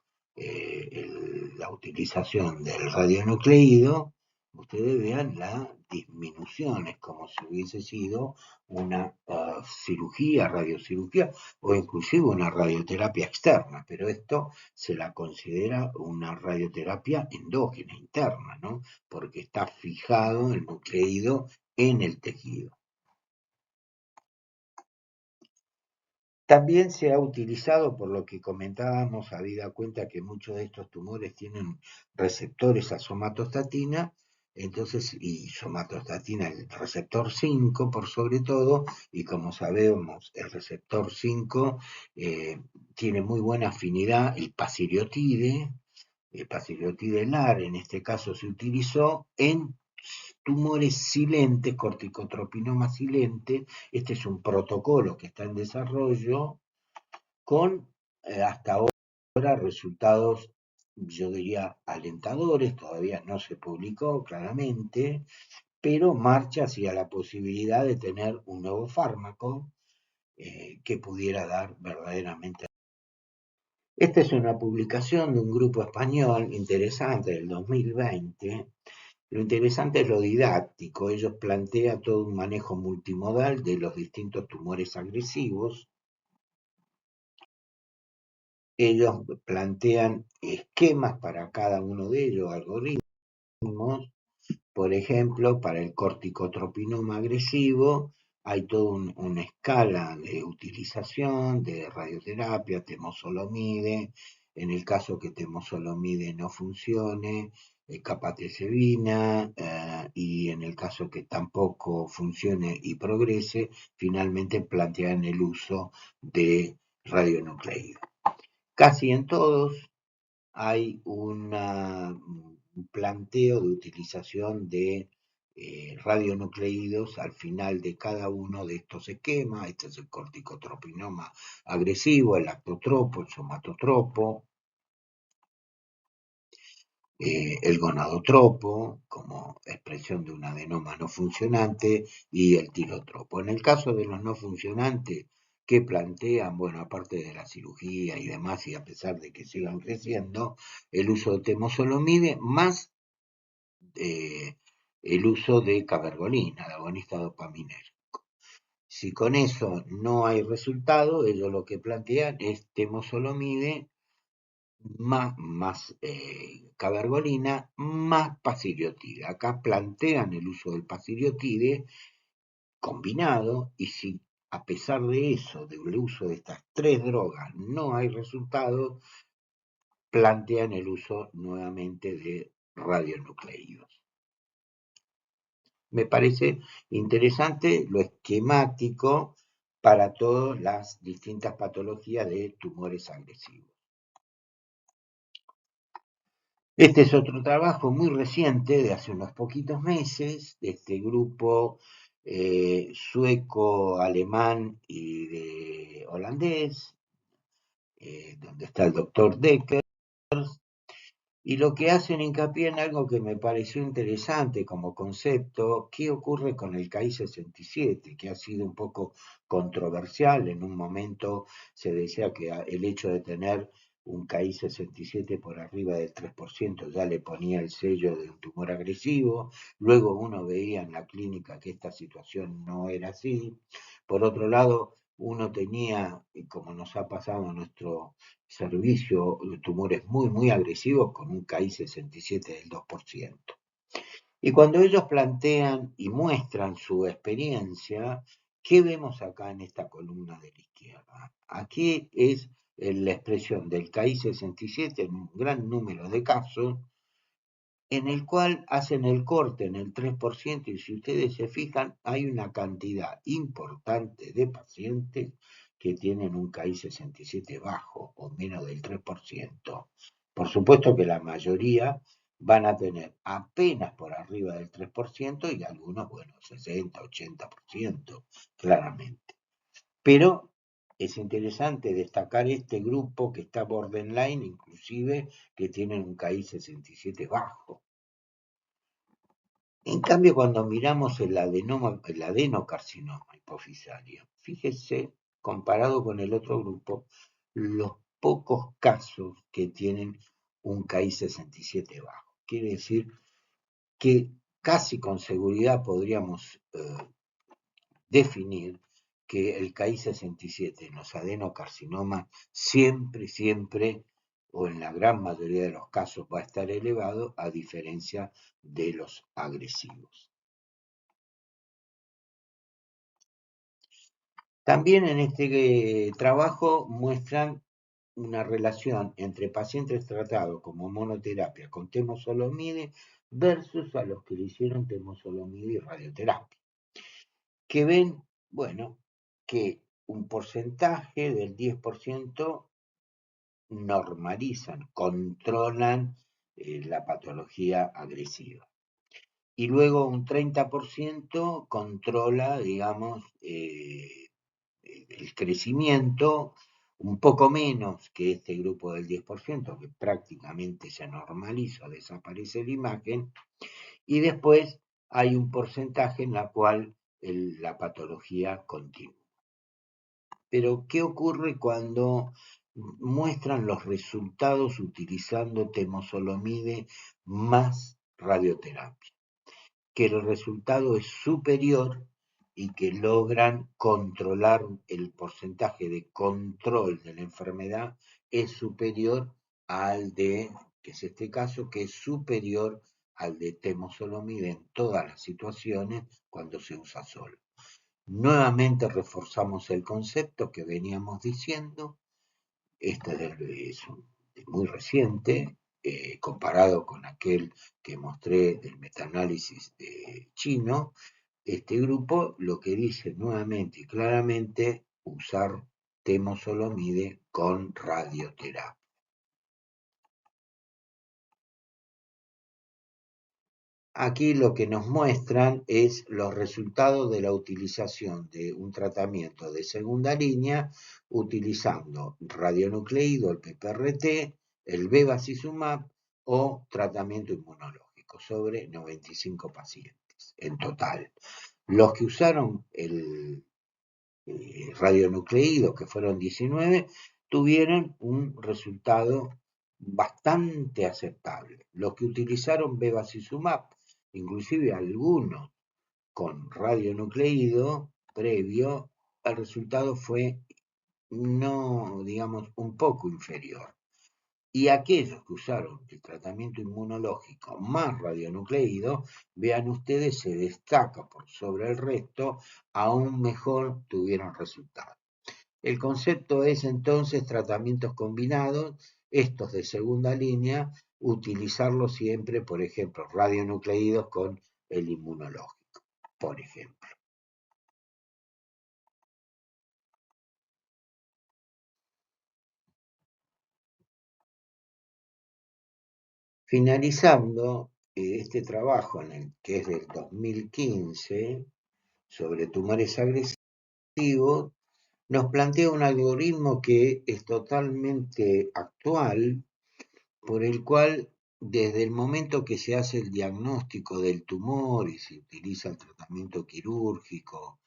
S1: la utilización del radionucleído, ustedes vean la disminución, es como si hubiese sido una cirugía, radiocirugía, o inclusive una radioterapia externa, pero esto se la considera una radioterapia endógena, interna, ¿no? Porque está fijado el nucleído en el tejido. También se ha utilizado, por lo que comentábamos, habida cuenta que muchos de estos tumores tienen receptores a somatostatina, entonces, y somatostatina, el receptor 5 por sobre todo, y como sabemos, el receptor 5 tiene muy buena afinidad, el pasiriotide LAR, en este caso se utilizó en tumores silentes, corticotropinoma silente. Este es un protocolo que está en desarrollo con hasta ahora resultados, yo diría, alentadores. Todavía no se publicó claramente, pero marcha hacia la posibilidad de tener un nuevo fármaco que pudiera dar verdaderamente. Esta es una publicación de un grupo español interesante del 2020. Lo interesante es lo didáctico. Ellos plantean todo un manejo multimodal de los distintos tumores agresivos. Ellos plantean esquemas para cada uno de ellos, algoritmos. Por ejemplo, para el corticotropinoma agresivo hay toda una escala de utilización de radioterapia, temozolomide. En el caso que temozolomide no funcione, capatecebina, y en el caso que tampoco funcione y progrese, finalmente plantean el uso de radionucleidos. Casi en todos hay un planteo de utilización de radionucleídos al final de cada uno de estos esquemas. Este es el corticotropinoma agresivo, el lactotropo, el somatotropo, el gonadotropo como expresión de un adenoma no funcionante, y el tirotropo. En el caso de los no funcionantes, que plantean, bueno, aparte de la cirugía y demás, y a pesar de que sigan creciendo, el uso de temozolomide más el uso de cabergolina, de agonista dopaminérgico. Si con eso no hay resultado, ellos lo que plantean es temozolomide más cabergolina más pasiriotide. Acá plantean el uso del pasiriotide combinado, y si a pesar de eso, del uso de estas 3 drogas, no hay resultado, plantean el uso nuevamente de radionucleídos. Me parece interesante lo esquemático para todas las distintas patologías de tumores agresivos. Este es otro trabajo muy reciente, de hace unos poquitos meses, de este grupo sueco, alemán y de holandés, donde está el doctor Decker. Y lo que hacen hincapié en algo que me pareció interesante como concepto, ¿qué ocurre con el KI 67? Que ha sido un poco controversial. En un momento se decía que el hecho de tener un KI 67 por arriba del 3% ya le ponía el sello de un tumor agresivo. Luego uno veía en la clínica que esta situación no era así. Por otro lado, uno tenía, como nos ha pasado en nuestro servicio, tumores muy, muy agresivos con un KI 67 del 2%. Y cuando ellos plantean y muestran su experiencia, ¿qué vemos acá en esta columna de la izquierda? Aquí es la expresión del KI 67 en un gran número de casos, en el cual hacen el corte en el 3% y si ustedes se fijan, hay una cantidad importante de pacientes que tienen un KI 67 bajo o menos del 3%. Por supuesto que la mayoría van a tener apenas por arriba del 3% y algunos, bueno, 60, 80%, claramente. Pero es interesante destacar este grupo que está borderline, inclusive que tienen un KI 67 bajo. En cambio, cuando miramos el adenocarcinoma hipofisario, fíjese, comparado con el otro grupo, los pocos casos que tienen un KI 67 bajo. Quiere decir que casi con seguridad podríamos definir que el KI 67 en los adenocarcinomas siempre, o en la gran mayoría de los casos, va a estar elevado, a diferencia de los agresivos. También en este trabajo muestran una relación entre pacientes tratados como monoterapia con temozolomide versus a los que le hicieron temozolomide y radioterapia, que ven, bueno, que un porcentaje del 10% normalizan, controlan la patología agresiva. Y luego un 30% controla, digamos, el crecimiento, un poco menos que este grupo del 10%, que prácticamente se normaliza, desaparece la imagen, y después hay un porcentaje en la cual la patología continúa. Pero, ¿qué ocurre cuando muestran los resultados utilizando temozolomide más radioterapia? Que el resultado es superior y que logran controlar el porcentaje de control de la enfermedad es superior al de, que es este caso, que es superior al de temozolomide en todas las situaciones cuando se usa solo. Nuevamente reforzamos el concepto que veníamos diciendo. Este es muy reciente, comparado con aquel que mostré del metaanálisis chino. Este grupo lo que dice nuevamente y claramente usar temozolomide con radioterapia. Aquí lo que nos muestran es los resultados de la utilización de un tratamiento de segunda línea utilizando radionucleido, el PPRT, el bevacizumab o tratamiento inmunológico sobre 95 pacientes en total. Los que usaron el radionucleidos, que fueron 19, tuvieron un resultado bastante aceptable. Los que utilizaron bevacizumab, inclusive algunos con radionucleido previo, el resultado fue no, digamos, un poco inferior. Y aquellos que usaron el tratamiento inmunológico más radionucleido, vean ustedes, se destaca por sobre el resto, aún mejor tuvieron resultados. El concepto es entonces tratamientos combinados, estos de segunda línea, utilizarlos siempre, por ejemplo, radionucleidos con el inmunológico. por ejemplo. Finalizando este trabajo, que es del 2015, sobre tumores agresivos, nos plantea un algoritmo que es totalmente actual, por el cual desde el momento que se hace el diagnóstico del tumor y se utiliza el tratamiento quirúrgico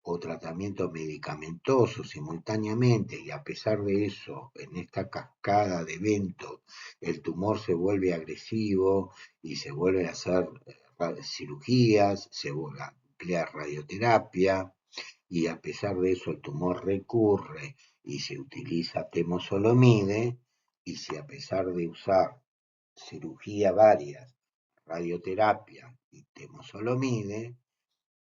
S1: o tratamiento medicamentoso simultáneamente, y a pesar de eso, en esta cascada de eventos, el tumor se vuelve agresivo y se vuelve a hacer cirugías, se vuelve a emplear radioterapia, y a pesar de eso el tumor recurre y se utiliza temozolomide, y si a pesar de usar cirugía varias, radioterapia y temozolomide,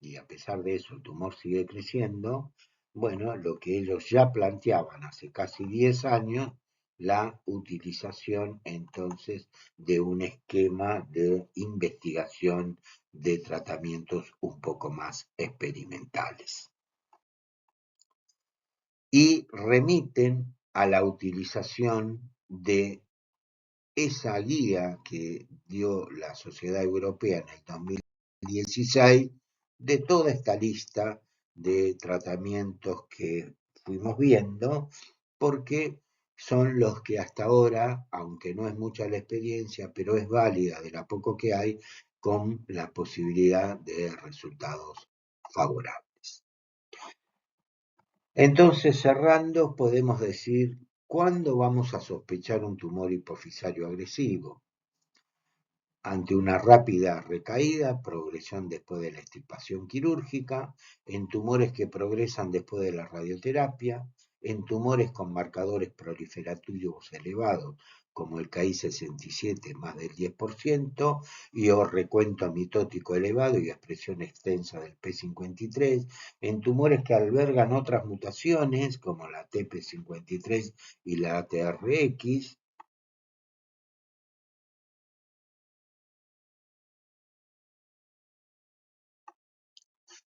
S1: y a pesar de eso el tumor sigue creciendo, bueno, lo que ellos ya planteaban hace casi 10 años, la utilización entonces de un esquema de investigación de tratamientos un poco más experimentales. Y remiten a la utilización de esa guía que dio la Sociedad Europea en el 2016, de toda esta lista de tratamientos que fuimos viendo, porque son los que hasta ahora, aunque no es mucha la experiencia, pero es válida de la poco que hay, con la posibilidad de resultados favorables. Entonces, cerrando, podemos decir, ¿cuándo vamos a sospechar un tumor hipofisario agresivo? Ante una rápida recaída, progresión después de la extirpación quirúrgica, en tumores que progresan después de la radioterapia, en tumores con marcadores proliferativos elevados, como el KI67 más del 10%, y o recuento mitótico elevado y expresión extensa del P53, en tumores que albergan otras mutaciones, como la TP53 y la ATRX,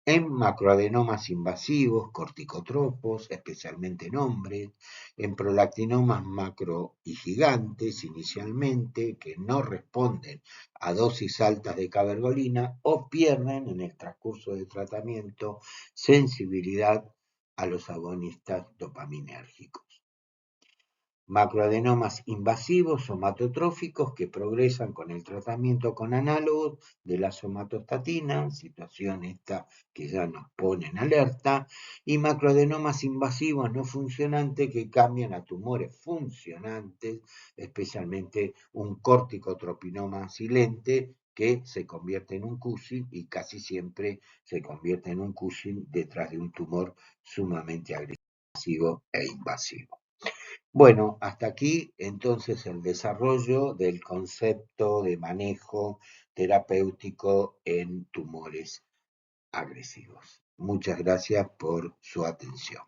S1: en macroadenomas invasivos, corticotropos, especialmente en hombres, en prolactinomas macro y gigantes inicialmente, que no responden a dosis altas de cabergolina o pierden en el transcurso del tratamiento sensibilidad a los agonistas dopaminérgicos. Macroadenomas invasivos somatotróficos que progresan con el tratamiento con análogos de la somatostatina, situación esta que ya nos pone en alerta, y macroadenomas invasivos no funcionantes que cambian a tumores funcionantes, especialmente un corticotropinoma silente que se convierte en un Cushing y casi siempre se convierte en un Cushing detrás de un tumor sumamente agresivo e invasivo. Bueno, hasta aquí entonces el desarrollo del concepto de manejo terapéutico en tumores agresivos. Muchas gracias por su atención.